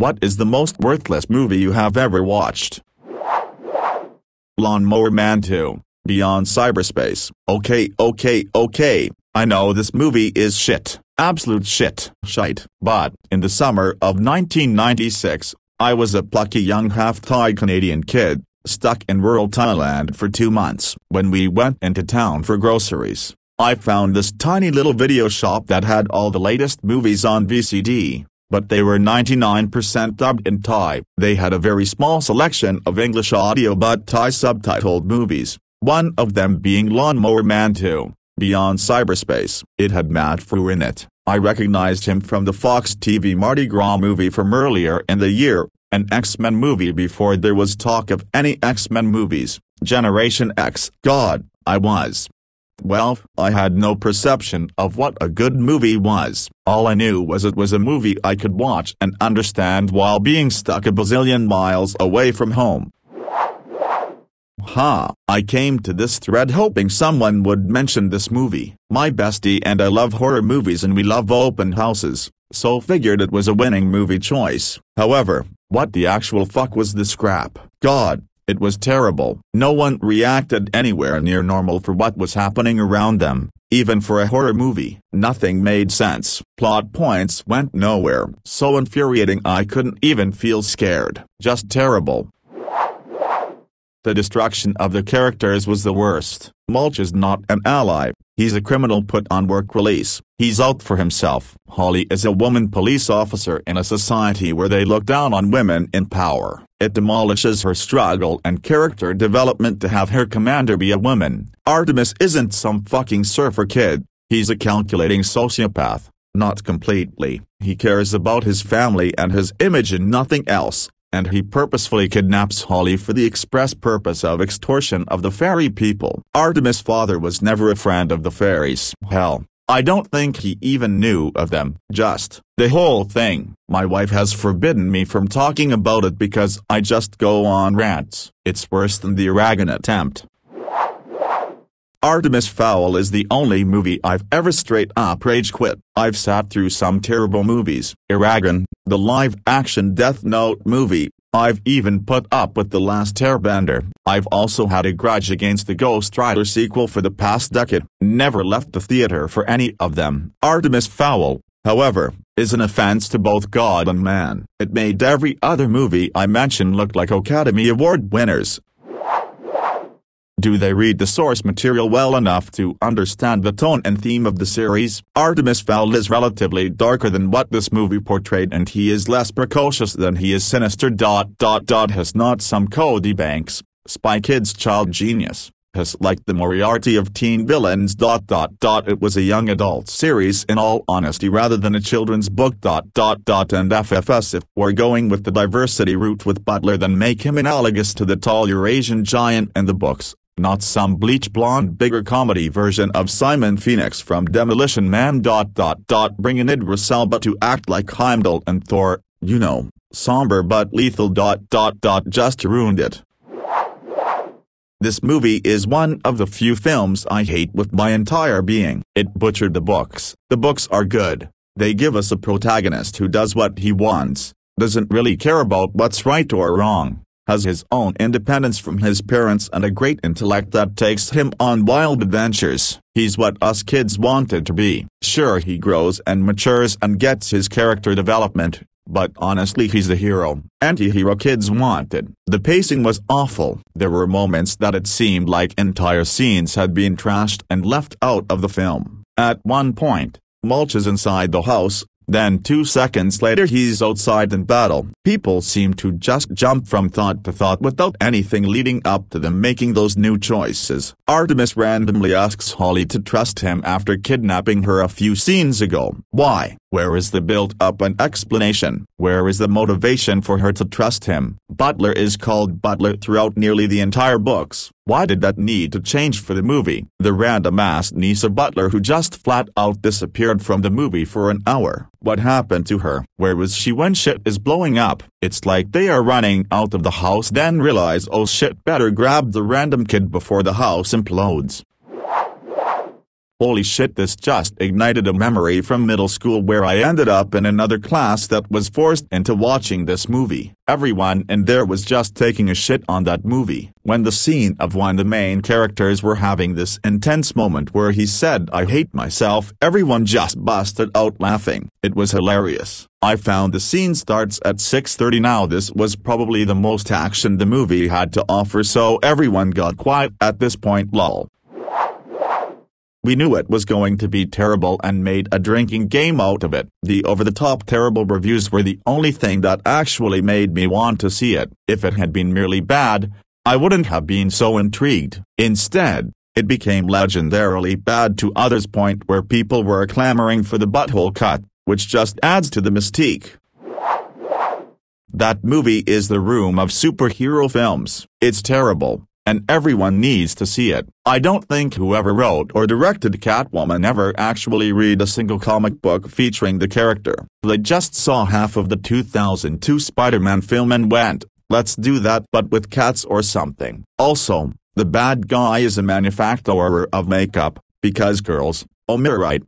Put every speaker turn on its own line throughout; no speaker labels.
What is the most worthless movie you have ever watched? Lawnmower Man 2, Beyond Cyberspace. Okay. I know this movie is shit, absolute shite. But, in the summer of 1996, I was a plucky young half-Thai Canadian kid, stuck in rural Thailand for 2 months. When we went into town for groceries, I found this tiny little video shop that had all the latest movies on VCD, but they were 99% dubbed in Thai. They had a very small selection of English audio but Thai subtitled movies, one of them being Lawnmower Man 2, Beyond Cyberspace. It had Matt Frew in it. I recognized him from the Fox TV Mardi Gras movie from earlier in the year, an X-Men movie before there was talk of any X-Men movies, Generation X. God, well, I had no perception of what a good movie was. All I knew was it was a movie I could watch and understand while being stuck a bazillion miles away from home. I came to this thread hoping someone would mention this movie. My bestie and I love horror movies and we love open houses, so figured it was a winning movie choice. However, what the actual fuck was this crap? God, it was terrible. No one reacted anywhere near normal for what was happening around them, even for a horror movie. Nothing made sense. Plot points went nowhere. So infuriating I couldn't even feel scared. Just terrible. The destruction of the characters was the worst. Mulch is not an ally. He's a criminal put on work release. He's out for himself. Holly is a woman police officer in a society where they look down on women in power. It demolishes her struggle and character development to have her commander be a woman. Artemis isn't some fucking surfer kid. He's a calculating sociopath. Not completely. He cares about his family and his image and nothing else. And he purposefully kidnaps Holly for the express purpose of extortion of the fairy people. Artemis' father was never a friend of the fairies. Hell, I don't think he even knew of them. Just, the whole thing. My wife has forbidden me from talking about it because I just go on rants. It's worse than the Aragon attempt. Artemis Fowl is the only movie I've ever straight up rage quit. I've sat through some terrible movies. Aragon, the live-action Death Note movie. I've even put up with The Last Airbender. I've also had a grudge against the Ghost Rider sequel for the past decade. Never left the theater for any of them. Artemis Fowl, however, is an offense to both God and man. It made every other movie I mention look like Academy Award winners. Do they read the source material well enough to understand the tone and theme of the series? Artemis Fowl is relatively darker than what this movie portrayed and he is less precocious than he is sinister. Has not some Cody Banks, Spy Kids child genius. Has like the Moriarty of teen villains. It was a young adult series in all honesty rather than a children's book. And FFS if we're going with the diversity route with Butler then make him analogous to the tall Eurasian giant in the books. Not some bleach blonde bigger comedy version of Simon Phoenix from Demolition Man. Bring in Idris Elba to act like Heimdall and Thor, you know, somber but lethal. Just ruined it. This movie is one of the few films I hate with my entire being. It butchered the books. The books are good. They give us a protagonist who does what he wants, doesn't really care about what's right or wrong, has his own independence from his parents and a great intellect that takes him on wild adventures. He's what us kids wanted to be. Sure, he grows and matures and gets his character development, but honestly he's the hero, anti-hero kids wanted. The pacing was awful. There were moments that it seemed like entire scenes had been trashed and left out of the film. At one point, Mulch is inside the house, then 2 seconds later he's outside in battle. People seem to just jump from thought to thought without anything leading up to them making those new choices. Artemis randomly asks Holly to trust him after kidnapping her a few scenes ago. Why? Where is the built-up and explanation? Where is the motivation for her to trust him? Butler is called Butler throughout nearly the entire books. Why did that need to change for the movie? The random-ass niece of Butler who just flat-out disappeared from the movie for an hour. What happened to her? Where was she when shit is blowing up? It's like they are running out of the house then realize oh shit better grab the random kid before the house implodes. Holy shit, this just ignited a memory from middle school where I ended up in another class that was forced into watching this movie. Everyone in there was just taking a shit on that movie. When the scene of one of the main characters were having this intense moment where he said "I hate myself," everyone just busted out laughing. It was hilarious. I found the scene starts at 6:30. Now this was probably the most action the movie had to offer, so everyone got quiet at this point. Lol. We knew it was going to be terrible and made a drinking game out of it. The over-the-top terrible reviews were the only thing that actually made me want to see it. If it had been merely bad, I wouldn't have been so intrigued. Instead, it became legendarily bad to others, point where people were clamoring for the butthole cut, which just adds to the mystique. That movie is the Room of superhero films. It's terrible, and everyone needs to see it. I don't think whoever wrote or directed Catwoman ever actually read a single comic book featuring the character. They just saw half of the 2002 Spider-Man film and went, "Let's do that but with cats or something." Also, the bad guy is a manufacturer of makeup, because girls, oh me right.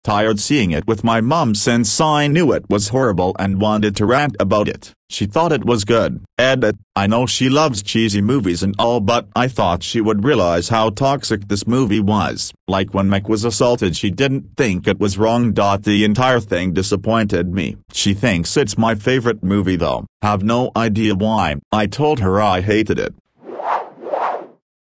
Tired seeing it with my mom since I knew it was horrible and wanted to rant about it. She thought it was good. Edit, I know she loves cheesy movies and all, but I thought she would realize how toxic this movie was. Like when Mick was assaulted, she didn't think it was wrong. The entire thing disappointed me. She thinks it's my favorite movie though. Have no idea why. I told her I hated it.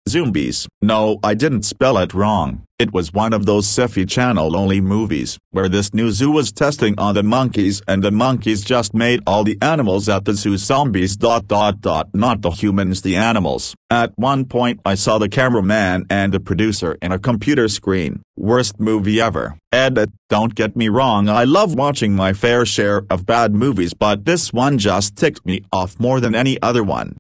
Zombies. No, I didn't spell it wrong. It was one of those Sci-Fi Channel-only movies, where this new zoo was testing on the monkeys and the monkeys just made all the animals at the zoo zombies. Not the humans, the animals. At one point I saw the cameraman and the producer in a computer screen. Worst movie ever. Edit, don't get me wrong, I love watching my fair share of bad movies, but this one just ticked me off more than any other one.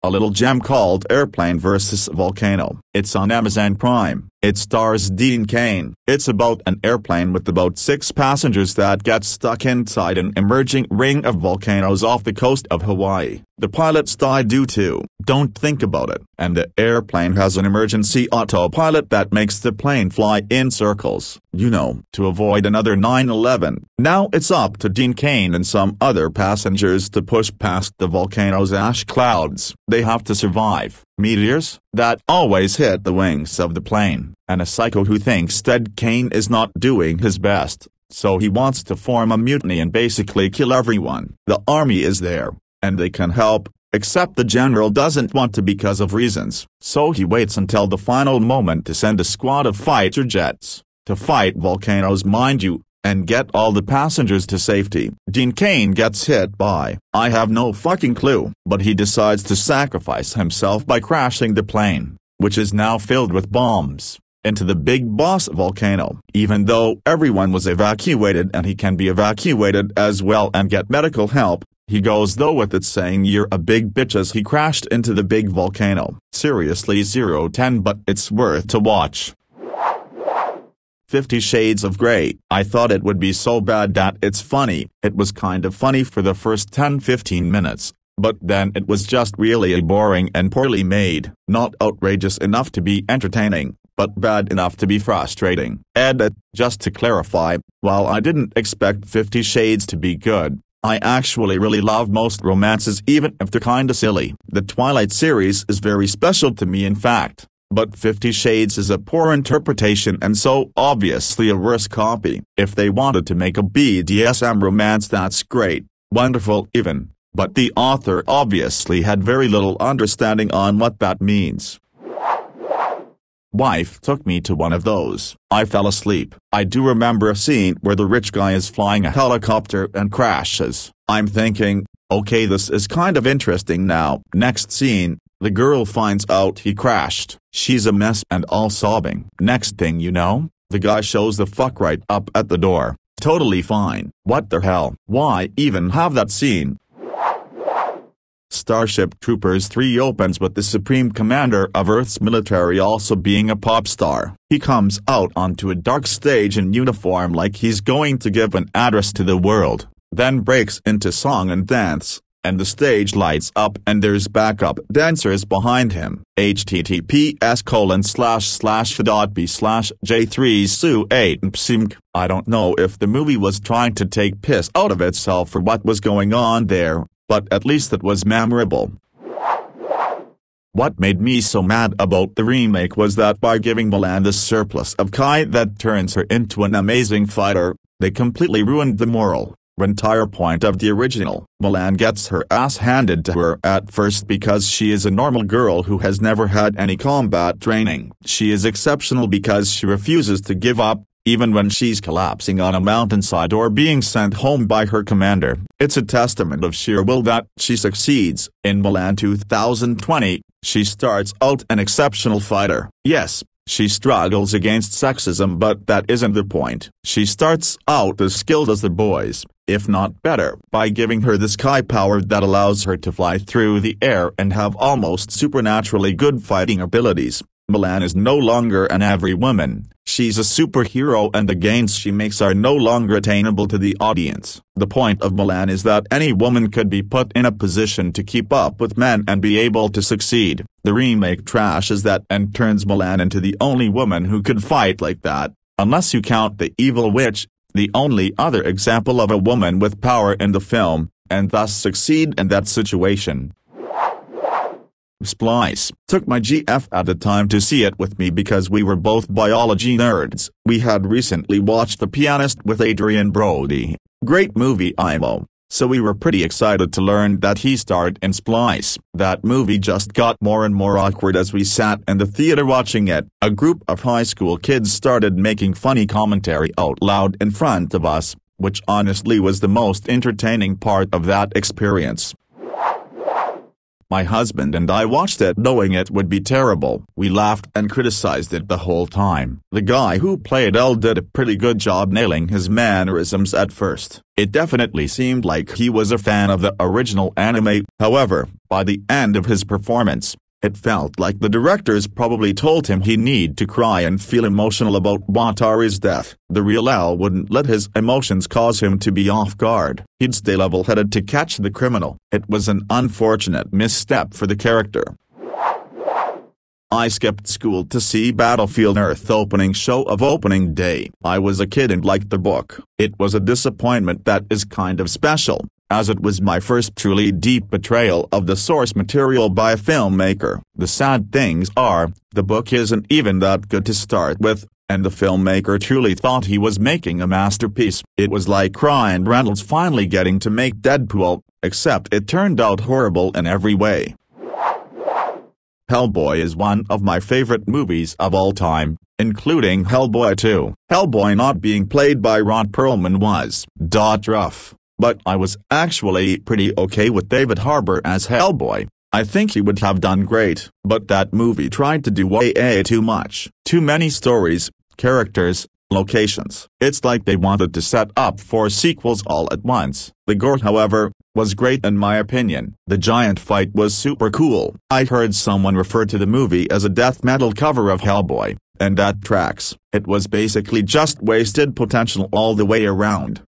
A little gem called Airplane vs. Volcano. It's on Amazon Prime. It stars Dean Cain. It's about an airplane with about 6 passengers that get stuck inside an emerging ring of volcanoes off the coast of Hawaii. The pilots die due to, don't think about it, and the airplane has an emergency autopilot that makes the plane fly in circles, you know, to avoid another 9/11. Now it's up to Dean Cain and some other passengers to push past the volcano's ash clouds. They have to survive meteors that always hit the wings of the plane, and a psycho who thinks Ted Cain is not doing his best, so he wants to form a mutiny and basically kill everyone. The army is there, and they can help, except the general doesn't want to because of reasons, so he waits until the final moment to send a squad of fighter jets to fight volcanoes, mind you, and get all the passengers to safety. Dean Cain gets hit by, I have no fucking clue, but he decides to sacrifice himself by crashing the plane, which is now filled with bombs, into the Big Boss volcano. Even though everyone was evacuated and he can be evacuated as well and get medical help, he goes though with it saying you're a big bitch as he crashed into the big volcano. Seriously 0-10, but it's worth to watch. 50 Shades of Grey. I thought it would be so bad that it's funny. It was kind of funny for the first 10-15 minutes, but then it was just really boring and poorly made. Not outrageous enough to be entertaining, but bad enough to be frustrating. Edit, just to clarify, while I didn't expect 50 Shades to be good, I actually really love most romances even if they're kinda silly. The Twilight series is very special to me in fact. But 50 Shades is a poor interpretation and so obviously a worse copy. If they wanted to make a BDSM romance, that's great, wonderful even, but the author obviously had very little understanding on what that means. Wife took me to one of those. I fell asleep. I do remember a scene where the rich guy is flying a helicopter and crashes. I'm thinking, okay, this is kind of interesting now. Next scene. The girl finds out he crashed. She's a mess and all sobbing. Next thing you know, the guy shows the fuck right up at the door. Totally fine. What the hell? Why even have that scene? Starship Troopers 3 opens with the Supreme Commander of Earth's military also being a pop star. He comes out onto a dark stage in uniform like he's going to give an address to the world, then breaks into song and dance, and the stage lights up and there's backup dancers behind him. https://b/j3su8mpsimk. I don't know if the movie was trying to take piss out of itself for what was going on there, but at least it was memorable. What made me so mad about the remake was that by giving Mulan the surplus of Kai that turns her into an amazing fighter, they completely ruined the moral, entire point of the original. Mulan gets her ass handed to her at first because she is a normal girl who has never had any combat training. She is exceptional because she refuses to give up, even when she's collapsing on a mountainside or being sent home by her commander. It's a testament of sheer will that she succeeds. In Mulan 2020, she starts out an exceptional fighter. Yes, she struggles against sexism, but that isn't the point. She starts out as skilled as the boys, if not better, by giving her the sky power that allows her to fly through the air and have almost supernaturally good fighting abilities. Mulan is no longer an every woman. She's a superhero, and the gains she makes are no longer attainable to the audience. The point of Mulan is that any woman could be put in a position to keep up with men and be able to succeed. The remake trashes that and turns Mulan into the only woman who could fight like that, unless you count the evil witch, the only other example of a woman with power in the film, and thus succeed in that situation. Splice took my GF at the time to see it with me because we were both biology nerds. We had recently watched The Pianist with Adrian Brody. Great movie, IMO. So we were pretty excited to learn that he starred in Splice. That movie just got more and more awkward as we sat in the theater watching it. A group of high school kids started making funny commentary out loud in front of us, which honestly was the most entertaining part of that experience. My husband and I watched it knowing it would be terrible. We laughed and criticized it the whole time. The guy who played Elle did a pretty good job nailing his mannerisms at first. It definitely seemed like he was a fan of the original anime. However, by the end of his performance, it felt like the directors probably told him he need to cry and feel emotional about Watari's death. The real Elle wouldn't let his emotions cause him to be off guard. He'd stay level-headed to catch the criminal. It was an unfortunate misstep for the character. I skipped school to see Battlefield Earth opening show of opening day. I was a kid and liked the book. It was a disappointment that is kind of special, as it was my first truly deep betrayal of the source material by a filmmaker. The sad things are, the book isn't even that good to start with, and the filmmaker truly thought he was making a masterpiece. It was like Ryan Reynolds finally getting to make Deadpool, except it turned out horrible in every way. Hellboy is one of my favorite movies of all time, including Hellboy 2. Hellboy not being played by Ron Perlman was rough. But I was actually pretty okay with David Harbour as Hellboy. I think he would have done great, but that movie tried to do way too much. Too many stories, characters, locations. It's like they wanted to set up 4 sequels all at once. The gore, however, was great in my opinion. The giant fight was super cool. I heard someone refer to the movie as a death metal cover of Hellboy, and that tracks. It was basically just wasted potential all the way around.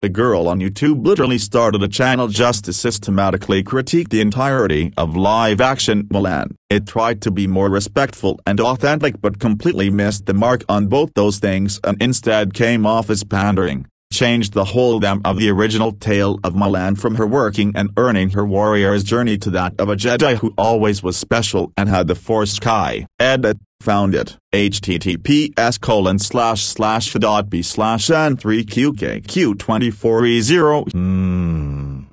The girl on YouTube literally started a channel just to systematically critique the entirety of live-action Mulan. It tried to be more respectful and authentic but completely missed the mark on both those things and instead came off as pandering. Changed the whole theme of the original tale of Mulan from her working and earning her warrior's journey to that of a Jedi who always was special and had the Force sky. Edit. Found it. https://f.b/n3qqq24e0.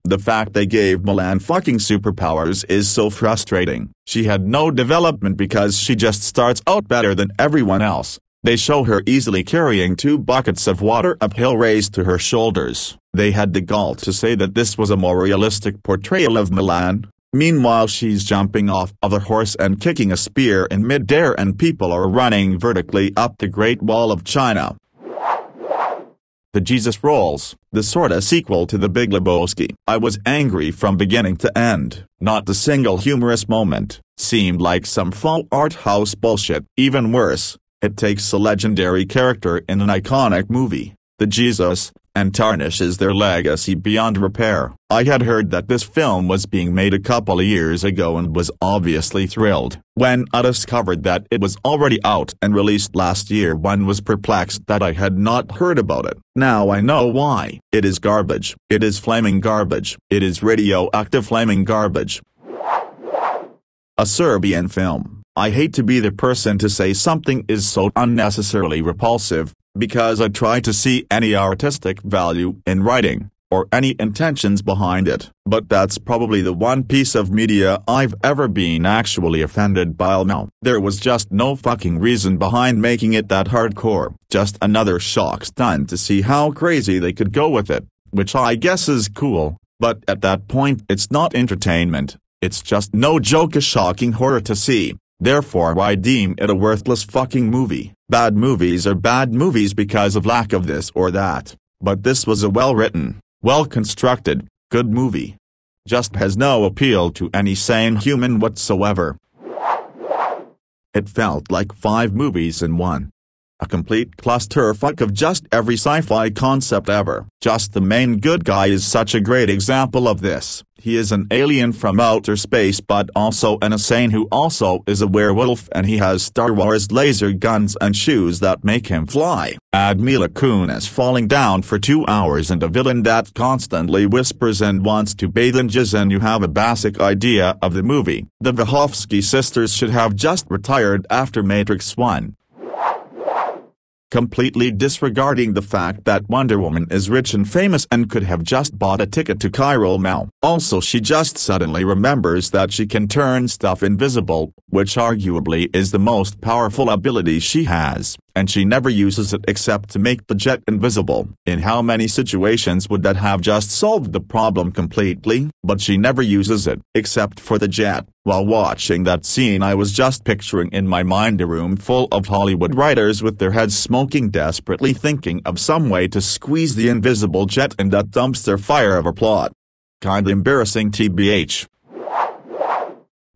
The fact they gave Mulan fucking superpowers is so frustrating. She had no development because she just starts out better than everyone else. They show her easily carrying 2 buckets of water uphill raised to her shoulders. They had the gall to say that this was a more realistic portrayal of Mulan. Meanwhile she's jumping off of a horse and kicking a spear in mid-air and people are running vertically up the Great Wall of China. The Jesus Rolls, the sorta sequel to The Big Lebowski. I was angry from beginning to end. Not a single humorous moment. Seemed like some faux art house bullshit. Even worse, it takes a legendary character in an iconic movie, the Jesus, and tarnishes their legacy beyond repair. I had heard that this film was being made a couple of years ago and was obviously thrilled. When I discovered that it was already out and released last year, one was perplexed that I had not heard about it. Now I know why. It is garbage. It is flaming garbage. It is radioactive flaming garbage. A Serbian film. I hate to be the person to say something is so unnecessarily repulsive, because I try to see any artistic value in writing, or any intentions behind it. But that's probably the one piece of media I've ever been actually offended by. Now, there was just no fucking reason behind making it that hardcore. Just another shock stunt to see how crazy they could go with it, which I guess is cool, but at that point it's not entertainment, it's just no joke a shocking horror to see. Therefore I deem it a worthless fucking movie. Bad movies are bad movies because of lack of this or that, but this was a well-written, well-constructed, good movie. Just has no appeal to any sane human whatsoever. It felt like 5 movies in one. A complete clusterfuck of just every sci-fi concept ever. Just the main good guy is such a great example of this. He is an alien from outer space but also an insane who also is a werewolf, and he has Star Wars laser guns and shoes that make him fly. Add Mila Kunis falling down for 2 hours and a villain that constantly whispers and wants to bathe in jizz, and you have a basic idea of the movie. The Wachowski sisters should have just retired after Matrix 1. Completely disregarding the fact that Wonder Woman is rich and famous and could have just bought a ticket to Cairo now. Also, she just suddenly remembers that she can turn stuff invisible, which arguably is the most powerful ability she has, and she never uses it except to make the jet invisible. In how many situations would that have just solved the problem completely? But she never uses it, except for the jet. While watching that scene, I was just picturing in my mind a room full of Hollywood writers with their heads smoking, desperately thinking of some way to squeeze the invisible jet in that dumpster fire of a plot. Kinda embarrassing tbh.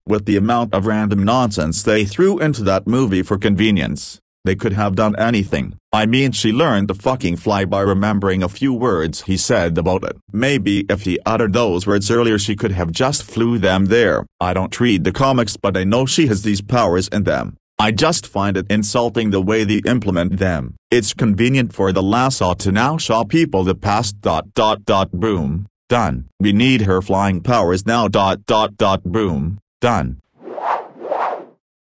With the amount of random nonsense they threw into that movie for convenience, they could have done anything. I mean, she learned to fucking fly by remembering a few words he said about it. Maybe if he uttered those words earlier she could have just flew them there. I don't read the comics, but I know she has these powers in them. I just find it insulting the way they implement them. It's convenient for the lasso to now show people the past ... boom, done. We need her flying powers now ... boom, done.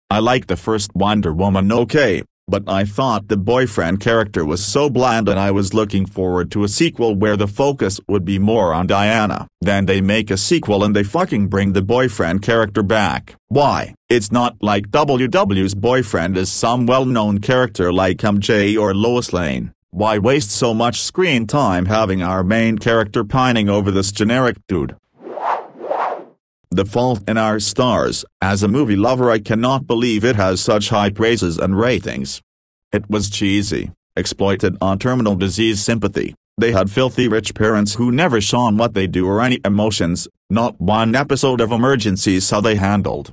I like the first Wonder Woman, okay, but I thought the boyfriend character was so bland, and I was looking forward to a sequel where the focus would be more on Diana. Then they make a sequel and they fucking bring the boyfriend character back. Why? It's not like WW's boyfriend is some well-known character like MJ or Lois Lane. Why waste so much screen time having our main character pining over this generic dude? The Fault in Our Stars. As a movie lover, I cannot believe it has such high praises and ratings. It was cheesy, exploited on terminal disease sympathy. They had filthy rich parents who never shown what they do or any emotions. Not one episode of Emergencies how they handled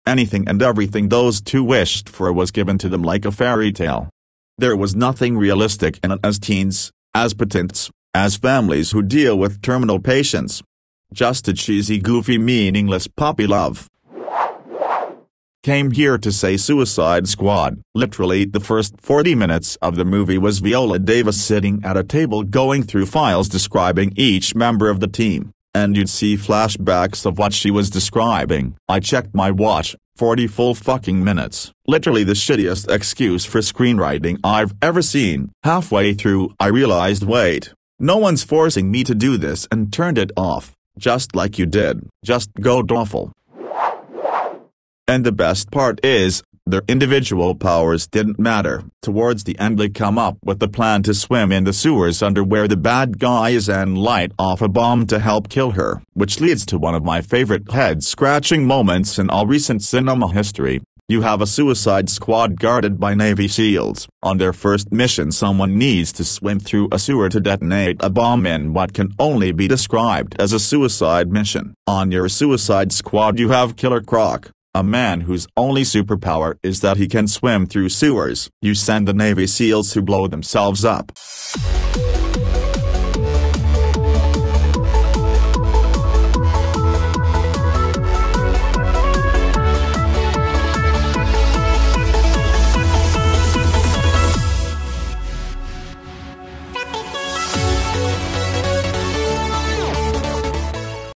anything and everything those two wished for was given to them like a fairy tale. There was nothing realistic in it as teens, as patents, as families who deal with terminal patients. Just a cheesy, goofy, meaningless puppy love. Came here to say Suicide Squad. Literally the first 40 minutes of the movie was Viola Davis sitting at a table going through files describing each member of the team, and you'd see flashbacks of what she was describing. I checked my watch, 40 full fucking minutes. Literally the shittiest excuse for screenwriting I've ever seen. Halfway through I realized, wait, no one's forcing me to do this, and turned it off. Just like you did. Just god awful. And the best part is, their individual powers didn't matter. Towards the end they come up with a plan to swim in the sewers under where the bad guy is and light off a bomb to help kill her. Which leads to one of my favorite head-scratching moments in all recent cinema history. You have a Suicide Squad guarded by Navy SEALs. On their first mission, someone needs to swim through a sewer to detonate a bomb in what can only be described as a suicide mission. On your Suicide Squad you have Killer Croc, a man whose only superpower is that he can swim through sewers. You send the Navy SEALs who blow themselves up.